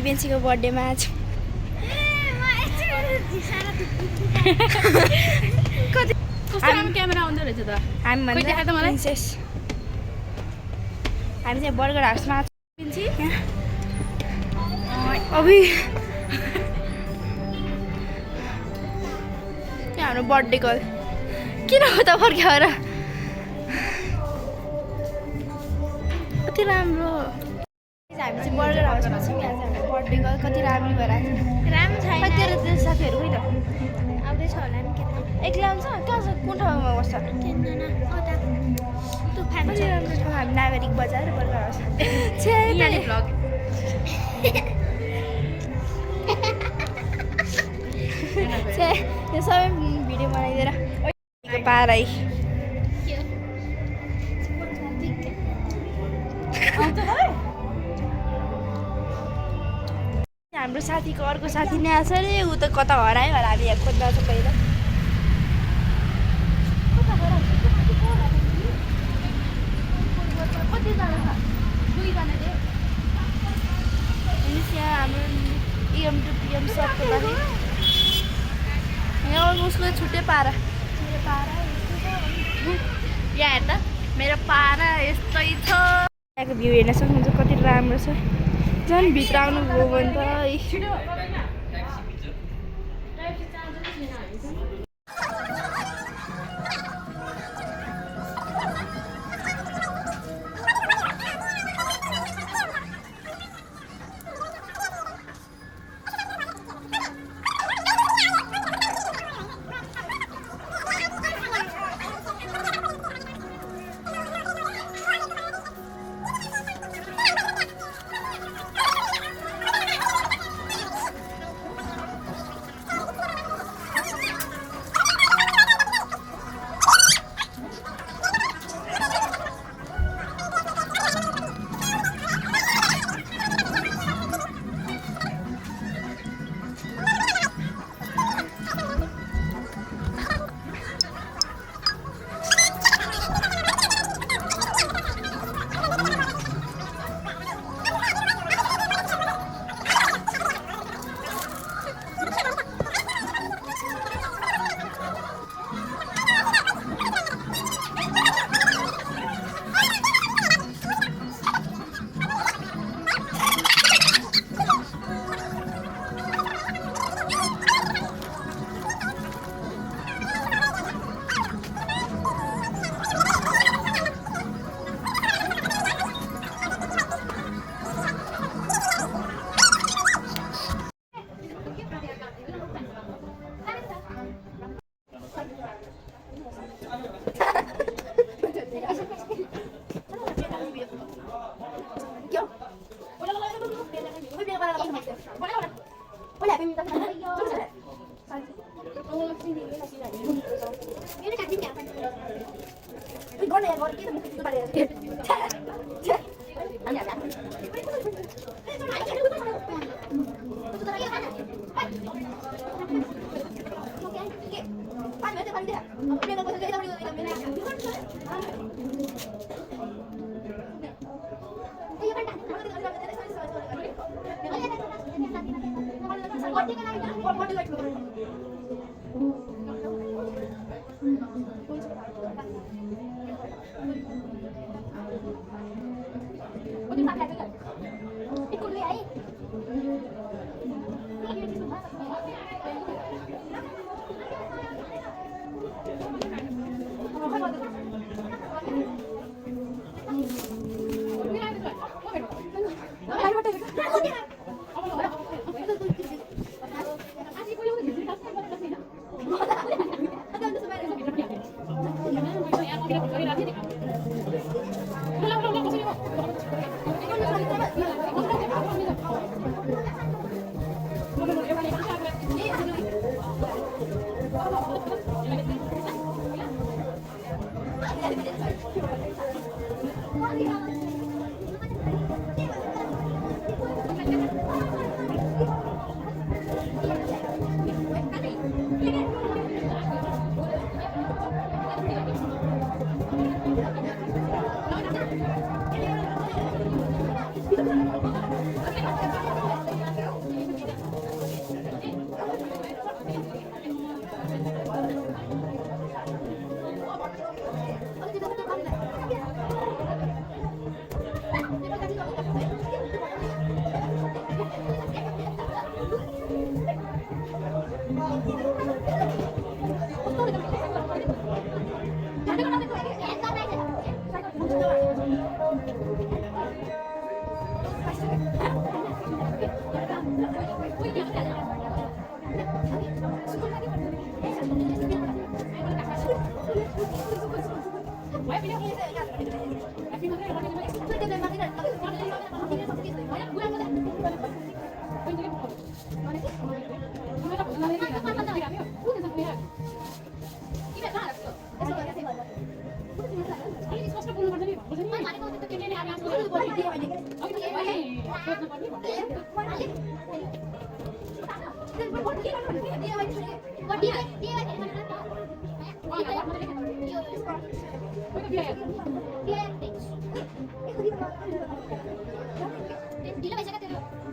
बेन्सीको बर्थडेमा आज क्यामेरा आउँदो रहेछ त हामी प्रिन्सेस हामी चाहिँ बर्गर हाउसमा अभि हाम्रो बर्थडे कल किन हो त फर्क्याएर कति राम्रो हामी चाहिँ बर्गर हाउसमा छौँ यहाँ चाहिँ हाम्रो बर्थडे कल कति राम्रो भइरहेको राम्रो छैन तेरो तेरो साथीहरू खोइ त आउँदैछ होला नि के थाहा एक्लै आउँछ कहाँ छ कुन ठाउँमा बस्छ चिन्दैन कता तुफान कति राम्रो ठाउँ हामी नागरिक बजार बर्गर हाउस यहाँले भ्लग यो सबै भिडियो बनाइदिएर पारै हाम्रो साथीको अर्को साथी नै आएको छ अरे ऊ त कता हरायो होला हामी यहाँ खोज्दा छ पहिला यहाँ हाम्रो इएम टु पिएम सबको लागि यहाँ उसको छुट्टै पारा मेरो पारा यहाँ हेर त मेरो पारा यस्तै छ यहाँको भ्यू हेर्न सक्नुहुन्छ कति राम्रो छ झन् भित्र आउनुभयो भने त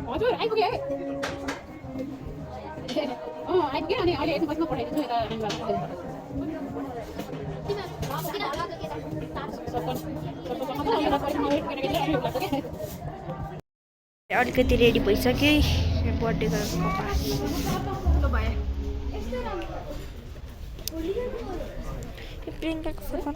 हजुर आइपुग्यो है आइपुग्यो अनि अहिले यति बजीमा पठाइदिन्छु यता अलिकति रेडी भइसक्यो बर्थडे गरेको प्रियङ्काको फोटो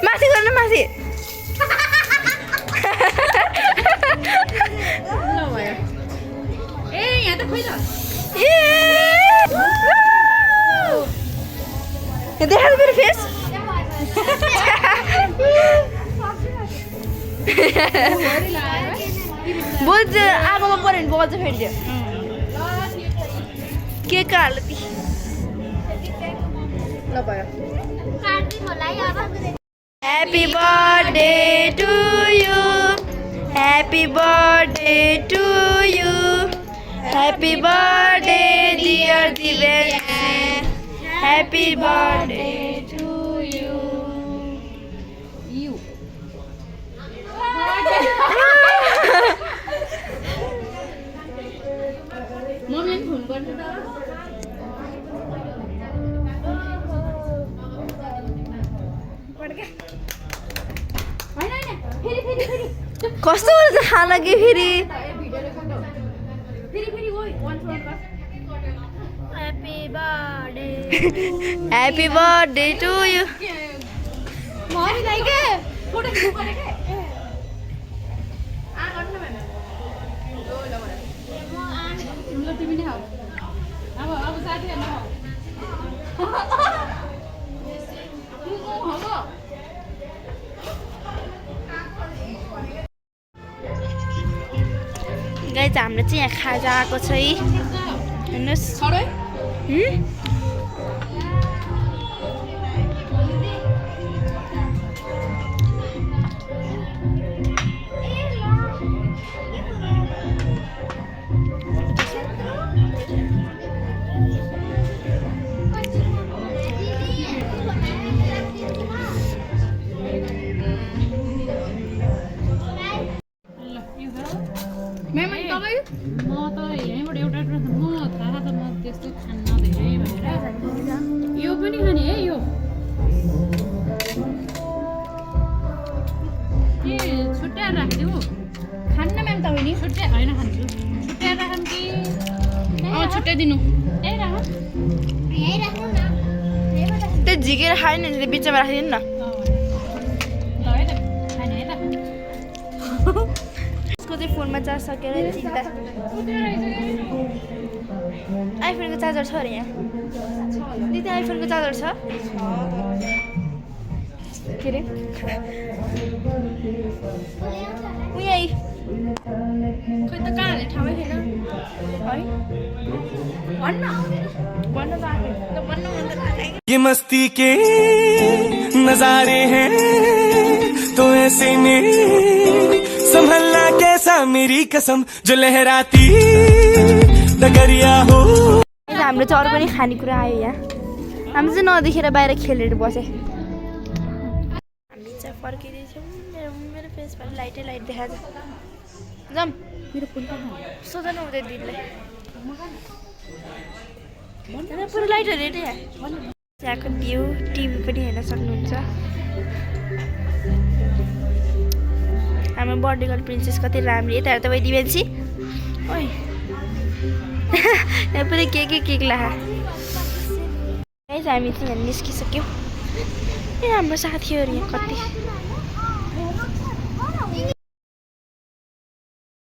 माथि गर्नु माथि यहाँ त खोइ त देखा मेरो फेस बोल्छ आगोमा पऱ्यो भने बोल्छ फेरि त्यो के हाल्यो ल भयो Happy birthday to you. Happy birthday to you. Happy birthday dear Divyashree. Happy birthday to you. मम्मीले फोन गर्छ त कस्तो हुन्छ खाना कि फेरि Happy birthday to you. तिमी नै अब साथीहरु गाइज हाम्रो चाहिँ यहाँ खाजा आएको छ है हेर्नुहोस् म त यहीँबाट एउटा म थाहा त म त्यस्तो खान्न धेरै भनेर यो पनि खाने है यो ए छुट्याएर राखिदिऊ खान्न म्याम तपाईँ नि छुट्याइ होइन खान्छु छुट्याएर राखौँ कि छुट्याइदिनु यहीँ राख त्यो झिकेर खायो नि बिचमा राखिदिनु न ल है त खाने है त यसको चाहिँ फोनमा चार्ज सकेर चिन्ता आइफोनको चार्जर छ अरे यहाँ दिदी आइफोनको चार्जर छ के अरे उही खोइ त कहाँ हाल्ने ठाउँै थिएन है भन्न ये मस्ती के नजारे हैं तो ऐसे में संभलना कैसा मेरी कसम जो लहराती डगरिया हो हाम्रो चाहिँ अरू पनि खानेकुरा आयो यहाँ हामी चाहिँ नदेखेर बाहिर खेलेर बसे हामी चाहिँ फर्किँदैछौँ मेरो फेसबाट लाइट देखाएको छ जाम मेरो फोन सोध्नु हुँदैन दिदीलाई पुरो लाइटहरू हेर्ने त्यहाँको भ्यू टिभी पनि हेर्न सक्नुहुन्छ हाम्रो बर्थडे गर्ल प्रिन्सेस कति राम्रो यता तपाईँ दिवेन्सी ओइ यहाँ पुरै केक लाहा हामी चाहिँ यहाँ निस्किसक्यौँ ए हाम्रो साथीहरू यहाँ कति